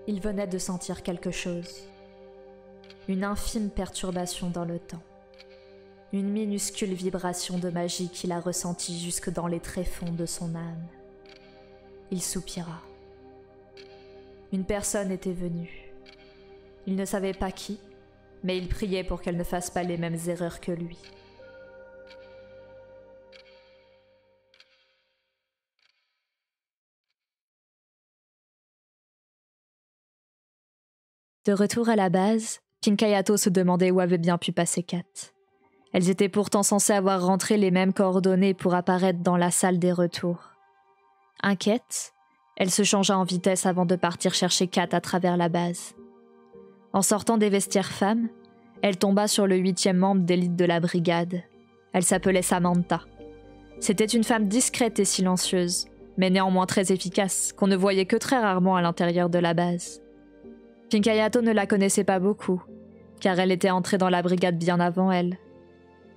Il venait de sentir quelque chose. Une infime perturbation dans le temps. Une minuscule vibration de magie qu'il a ressentie jusque dans les tréfonds de son âme. Il soupira. Une personne était venue. Il ne savait pas qui, mais il priait pour qu'elle ne fasse pas les mêmes erreurs que lui. De retour à la base, Pink Hayato se demandait où avait bien pu passer Kat. Elles étaient pourtant censées avoir rentré les mêmes coordonnées pour apparaître dans la salle des retours. Inquiète, elle se changea en vitesse avant de partir chercher Kat à travers la base. En sortant des vestiaires femmes, elle tomba sur le 8e membre d'élite de la brigade. Elle s'appelait Samantha. C'était une femme discrète et silencieuse, mais néanmoins très efficace, qu'on ne voyait que très rarement à l'intérieur de la base. Pink Hayato ne la connaissait pas beaucoup, car elle était entrée dans la brigade bien avant elle.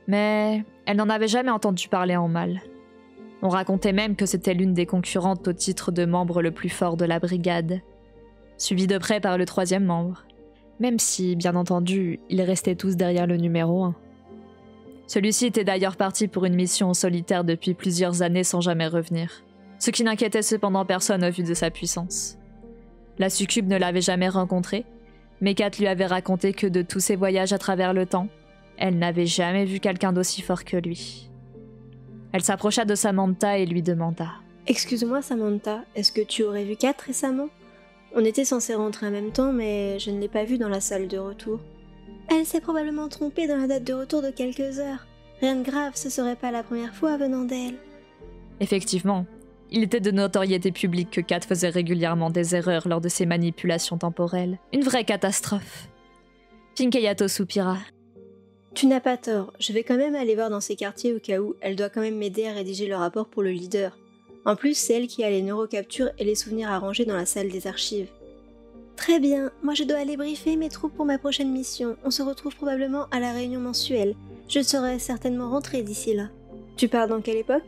Mais elle n'en avait jamais entendu parler en mal. On racontait même que c'était l'une des concurrentes au titre de membre le plus fort de la brigade, suivie de près par le 3e membre, même si, bien entendu, ils restaient tous derrière le numéro 1. Celui-ci était d'ailleurs parti pour une mission en solitaire depuis plusieurs années sans jamais revenir, ce qui n'inquiétait cependant personne au vu de sa puissance. La succube ne l'avait jamais rencontré, mais Kat lui avait raconté que de tous ses voyages à travers le temps, elle n'avait jamais vu quelqu'un d'aussi fort que lui. Elle s'approcha de Samantha et lui demanda « Excuse-moi Samantha, est-ce que tu aurais vu Kat récemment ? On était censés rentrer en même temps, mais je ne l'ai pas vue dans la salle de retour. Elle s'est probablement trompée dans la date de retour de quelques heures. Rien de grave, ce serait pas la première fois venant d'elle. » Effectivement, il était de notoriété publique que Kat faisait régulièrement des erreurs lors de ses manipulations temporelles. Une vraie catastrophe. Pink Hayato soupira. Tu n'as pas tort, je vais quand même aller voir dans ces quartiers au cas où, elle doit quand même m'aider à rédiger le rapport pour le leader. En plus, c'est elle qui a les neurocaptures et les souvenirs à ranger dans la salle des archives. Très bien, moi je dois aller briefer mes troupes pour ma prochaine mission. On se retrouve probablement à la réunion mensuelle. Je serai certainement rentrée d'ici là. Tu pars dans quelle époque ?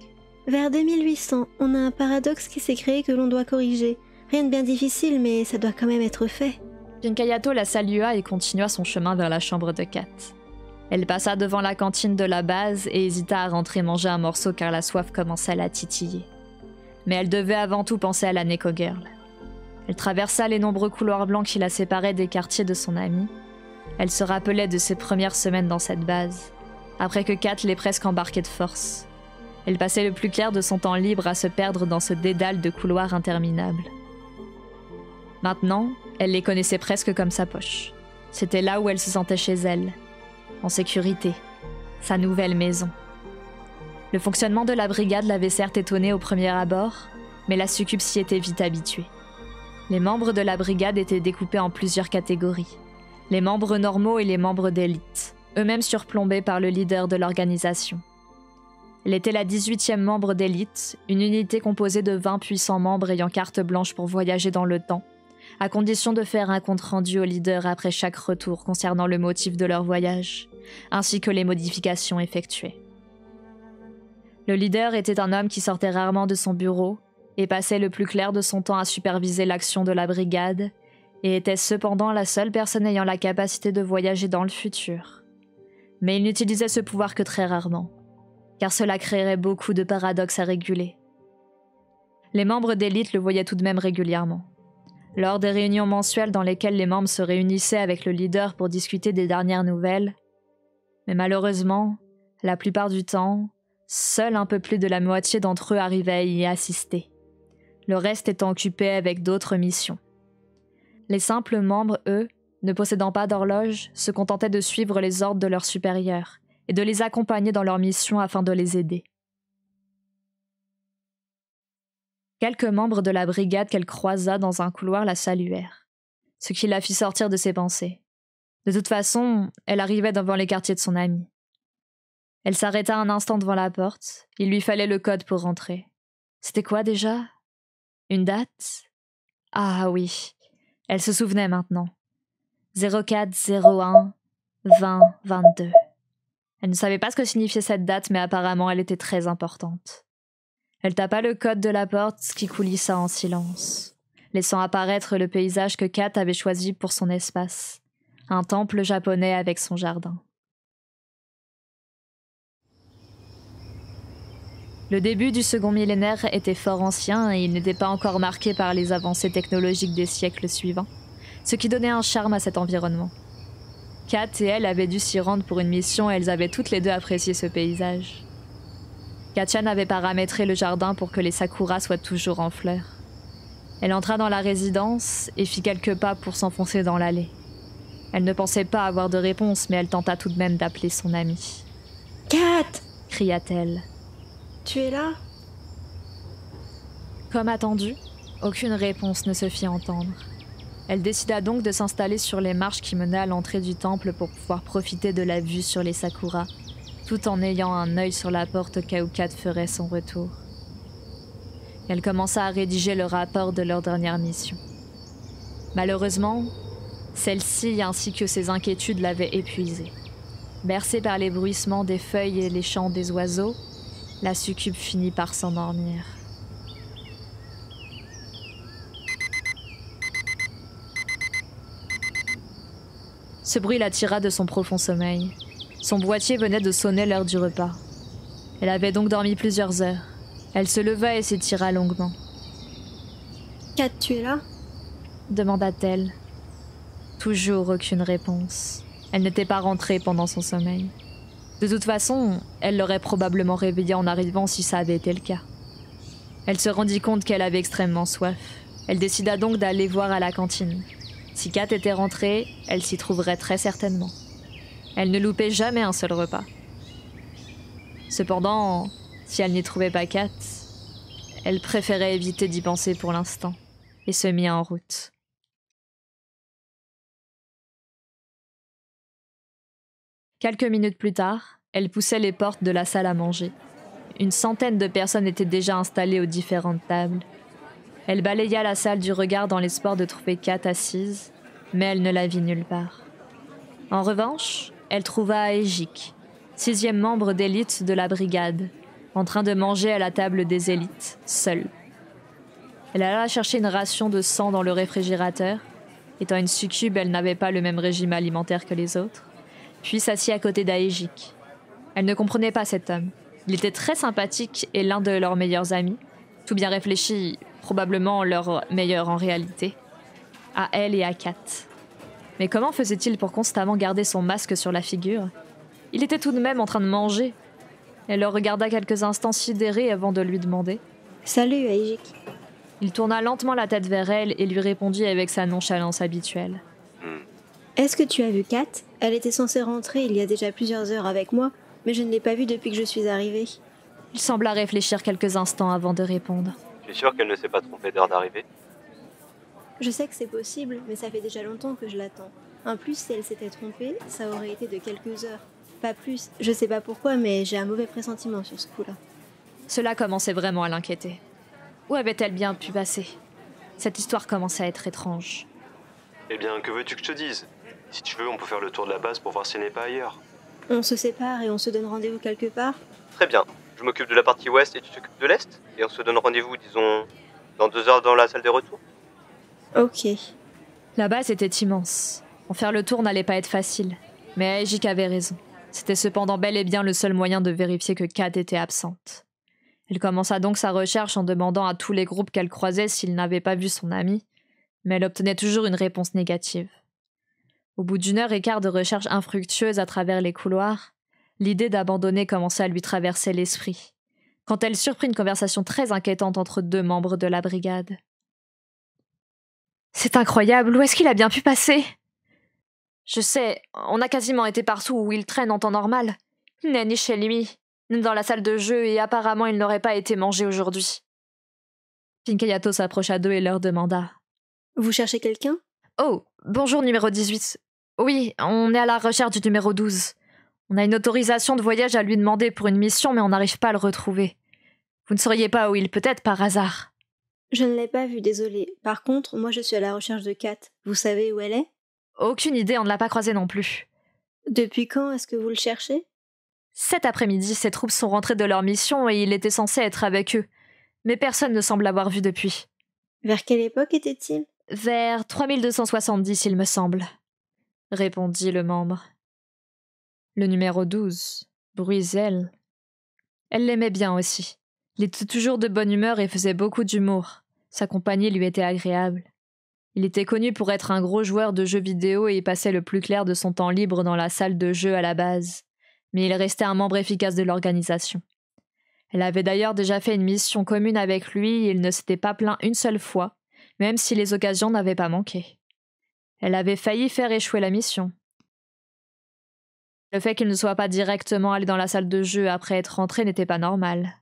Vers 2800, on a un paradoxe qui s'est créé que l'on doit corriger. Rien de bien difficile, mais ça doit quand même être fait. Pink Hayato la salua et continua son chemin vers la chambre de Kat. Elle passa devant la cantine de la base et hésita à rentrer manger un morceau car la soif commençait à la titiller. Mais elle devait avant tout penser à la Neko Girl. Elle traversa les nombreux couloirs blancs qui la séparaient des quartiers de son amie. Elle se rappelait de ses premières semaines dans cette base, après que Kat l'ait presque embarquée de force. Elle passait le plus clair de son temps libre à se perdre dans ce dédale de couloirs interminables. Maintenant, elle les connaissait presque comme sa poche. C'était là où elle se sentait chez elle, en sécurité, sa nouvelle maison. Le fonctionnement de la brigade l'avait certes étonnée au premier abord, mais la succube s'y était vite habituée. Les membres de la brigade étaient découpés en plusieurs catégories. Les membres normaux et les membres d'élite, eux-mêmes surplombés par le leader de l'organisation. Elle était la 18e membre d'élite, une unité composée de 20 puissants membres ayant carte blanche pour voyager dans le temps, à condition de faire un compte-rendu au leader après chaque retour concernant le motif de leur voyage, ainsi que les modifications effectuées. Le leader était un homme qui sortait rarement de son bureau et passait le plus clair de son temps à superviser l'action de la brigade, et était cependant la seule personne ayant la capacité de voyager dans le futur. Mais il n'utilisait ce pouvoir que très rarement, car cela créerait beaucoup de paradoxes à réguler. Les membres d'élite le voyaient tout de même régulièrement. Lors des réunions mensuelles dans lesquelles les membres se réunissaient avec le leader pour discuter des dernières nouvelles. Mais malheureusement, la plupart du temps, seul un peu plus de la moitié d'entre eux arrivaient à y assister, le reste étant occupé avec d'autres missions. Les simples membres, eux, ne possédant pas d'horloge, se contentaient de suivre les ordres de leurs supérieurs et de les accompagner dans leur mission afin de les aider. Quelques membres de la brigade qu'elle croisa dans un couloir la saluèrent, ce qui la fit sortir de ses pensées. De toute façon, elle arrivait devant les quartiers de son amie. Elle s'arrêta un instant devant la porte, il lui fallait le code pour rentrer. C'était quoi déjà ? Une date ? Ah oui, elle se souvenait maintenant. 0401 20 22. Elle ne savait pas ce que signifiait cette date, mais apparemment elle était très importante. Elle tapa le code de la porte qui coulissa en silence. laissant apparaître le paysage que Kat avait choisi pour son espace. Un temple japonais avec son jardin. Le début du second millénaire était fort ancien et il n'était pas encore marqué par les avancées technologiques des siècles suivants, ce qui donnait un charme à cet environnement. Kat et elle avaient dû s'y rendre pour une mission et elles avaient toutes les deux apprécié ce paysage. Katchan avait paramétré le jardin pour que les sakuras soient toujours en fleurs. Elle entra dans la résidence et fit quelques pas pour s'enfoncer dans l'allée. Elle ne pensait pas avoir de réponse, mais elle tenta tout de même d'appeler son amie. « Kat !» cria-t-elle. « Tu es là ?» Comme attendu, aucune réponse ne se fit entendre. Elle décida donc de s'installer sur les marches qui menaient à l'entrée du temple pour pouvoir profiter de la vue sur les sakuras, tout en ayant un œil sur la porte au cas où Kat ferait son retour. Elle commença à rédiger le rapport de leur dernière mission. Malheureusement, celle-ci ainsi que ses inquiétudes l'avaient épuisée. Bercée par les bruissements des feuilles et les chants des oiseaux, la succube finit par s'endormir. Ce bruit l'attira de son profond sommeil. Son boîtier venait de sonner l'heure du repas. Elle avait donc dormi plusieurs heures. Elle se leva et s'étira longuement. « Kat, tu es là ?» demanda-t-elle. Toujours aucune réponse. Elle n'était pas rentrée pendant son sommeil. De toute façon, elle l'aurait probablement réveillée en arrivant si ça avait été le cas. Elle se rendit compte qu'elle avait extrêmement soif. Elle décida donc d'aller voir à la cantine. Si Kat était rentrée, elle s'y trouverait très certainement. Elle ne loupait jamais un seul repas. Cependant, si elle n'y trouvait pas Kat, elle préférait éviter d'y penser pour l'instant et se mit en route. Quelques minutes plus tard, elle poussait les portes de la salle à manger. Une centaine de personnes étaient déjà installées aux différentes tables. Elle balaya la salle du regard dans l'espoir de trouver Kat assise, mais elle ne la vit nulle part. En revanche, elle trouva Aejik, 6e membre d'élite de la brigade, en train de manger à la table des élites, seule. Elle alla chercher une ration de sang dans le réfrigérateur. Étant une succube, elle n'avait pas le même régime alimentaire que les autres, puis s'assit à côté d'Aejik. Elle ne comprenait pas cet homme. Il était très sympathique et l'un de leurs meilleurs amis, tout bien réfléchi, probablement leur meilleur en réalité, à elle et à Kat. Mais comment faisait-il pour constamment garder son masque sur la figure ? Il était tout de même en train de manger. Elle le regarda quelques instants sidérée avant de lui demander. « Salut, Aejik. » Il tourna lentement la tête vers elle et lui répondit avec sa nonchalance habituelle. « Est-ce que tu as vu Kat ? Elle était censée rentrer il y a déjà plusieurs heures avec moi, mais je ne l'ai pas vue depuis que je suis arrivée. » Il sembla réfléchir quelques instants avant de répondre. « Tu es sûr qu'elle ne s'est pas trompée d'heure d'arrivée ? » Je sais que c'est possible, mais ça fait déjà longtemps que je l'attends. En plus, si elle s'était trompée, ça aurait été de quelques heures. Pas plus. Je sais pas pourquoi, mais j'ai un mauvais pressentiment sur ce coup-là. Cela commençait vraiment à l'inquiéter. Où avait-elle bien pu passer ? Cette histoire commençait à être étrange. Eh bien, que veux-tu que je te dise ? Si tu veux, on peut faire le tour de la base pour voir si elle n'est pas ailleurs. On se sépare et on se donne rendez-vous quelque part ? Très bien. Je m'occupe de la partie ouest et tu t'occupes de l'est ? Et on se donne rendez-vous, disons, dans 2 heures dans la salle des retours ? Ok. La base était immense. En faire le tour n'allait pas être facile. Mais Aejik avait raison. C'était cependant bel et bien le seul moyen de vérifier que Kat était absente. Elle commença donc sa recherche en demandant à tous les groupes qu'elle croisait s'ils n'avaient pas vu son amie, mais elle obtenait toujours une réponse négative. Au bout d'1 heure et quart de recherche infructueuse à travers les couloirs, l'idée d'abandonner commençait à lui traverser l'esprit, quand elle surprit une conversation très inquiétante entre 2 membres de la brigade. « C'est incroyable, où est-ce qu'il a bien pu passer ? Je sais, on a quasiment été partout où il traîne en temps normal. Il n'est ni chez lui, ni dans la salle de jeu, et apparemment il n'aurait pas été mangé aujourd'hui. » Pinkayato s'approcha d'eux et leur demanda. « Vous cherchez quelqu'un ? » ?»« Oh, bonjour numéro 18. Oui, on est à la recherche du numéro 12. On a une autorisation de voyage à lui demander pour une mission, mais on n'arrive pas à le retrouver. Vous ne sauriez pas où il peut être par hasard ? » ?»« Je ne l'ai pas vu, désolée. Par contre, moi je suis à la recherche de Kat. Vous savez où elle est ? » ?»« Aucune idée, on ne l'a pas croisée non plus. » »« Depuis quand est-ce que vous le cherchez ? » ?»« Cet après-midi, ses troupes sont rentrées de leur mission et il était censé être avec eux. Mais personne ne semble l'avoir vu depuis. Vers quelle époque était-il? Vers 3270, il me semble, répondit le membre. Le numéro 12, Bruisel. Elle l'aimait bien aussi. Il était toujours de bonne humeur et faisait beaucoup d'humour. Sa compagnie lui était agréable. Il était connu pour être un gros joueur de jeux vidéo et y passait le plus clair de son temps libre dans la salle de jeu à la base. Mais il restait un membre efficace de l'organisation. Elle avait d'ailleurs déjà fait une mission commune avec lui et il ne s'était pas plaint une seule fois, même si les occasions n'avaient pas manqué. Elle avait failli faire échouer la mission. Le fait qu'il ne soit pas directement allé dans la salle de jeu après être rentré n'était pas normal.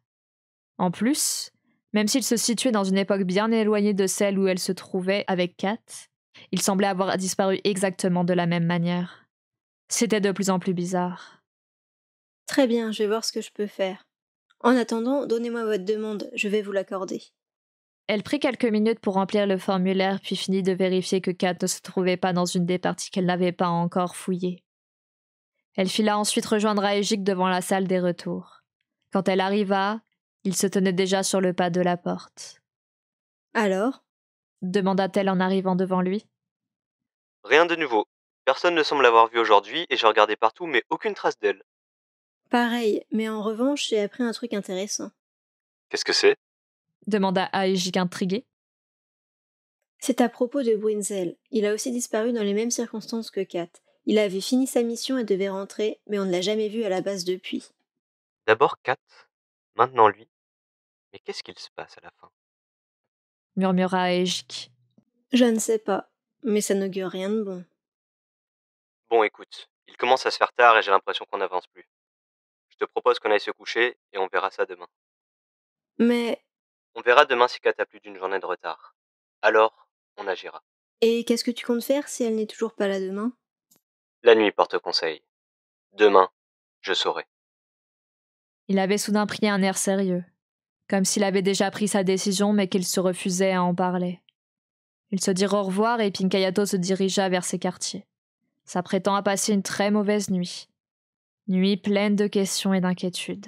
En plus, même s'il se situait dans une époque bien éloignée de celle où elle se trouvait avec Kat, il semblait avoir disparu exactement de la même manière. C'était de plus en plus bizarre. Très bien, je vais voir ce que je peux faire. En attendant, donnez-moi votre demande, je vais vous l'accorder. Elle prit quelques minutes pour remplir le formulaire puis finit de vérifier que Kat ne se trouvait pas dans une des parties qu'elle n'avait pas encore fouillées. Elle fila ensuite rejoindre Aegik devant la salle des retours. Quand elle arriva, il se tenait déjà sur le pas de la porte. « Alors ?» demanda-t-elle en arrivant devant lui. Rien de nouveau. Personne ne semble l'avoir vue aujourd'hui et j'ai regardé partout mais aucune trace d'elle. Pareil, mais en revanche, j'ai appris un truc intéressant. Qu'est-ce que c'est? Demanda Aegik intrigué. C'est à propos de Bruinzel. Il a aussi disparu dans les mêmes circonstances que Kat. Il avait fini sa mission et devait rentrer, mais on ne l'a jamais vu à la base depuis. D'abord Kat, maintenant lui. Mais qu'est-ce qu'il se passe à la fin? Murmura Aegik. Je ne sais pas, mais ça n'augure rien de bon. Bon écoute, il commence à se faire tard et j'ai l'impression qu'on n'avance plus. Je te propose qu'on aille se coucher et on verra ça demain. Mais... On verra demain si Kat a plus d'une journée de retard. Alors, on agira. Et qu'est-ce que tu comptes faire si elle n'est toujours pas là demain? La nuit porte conseil. Demain, je saurai. Il avait soudain pris un air sérieux, comme s'il avait déjà pris sa décision mais qu'il se refusait à en parler. Ils se dirent au revoir et Pinkayato se dirigea vers ses quartiers, s'apprêtant à passer une très mauvaise nuit. Nuit pleine de questions et d'inquiétudes.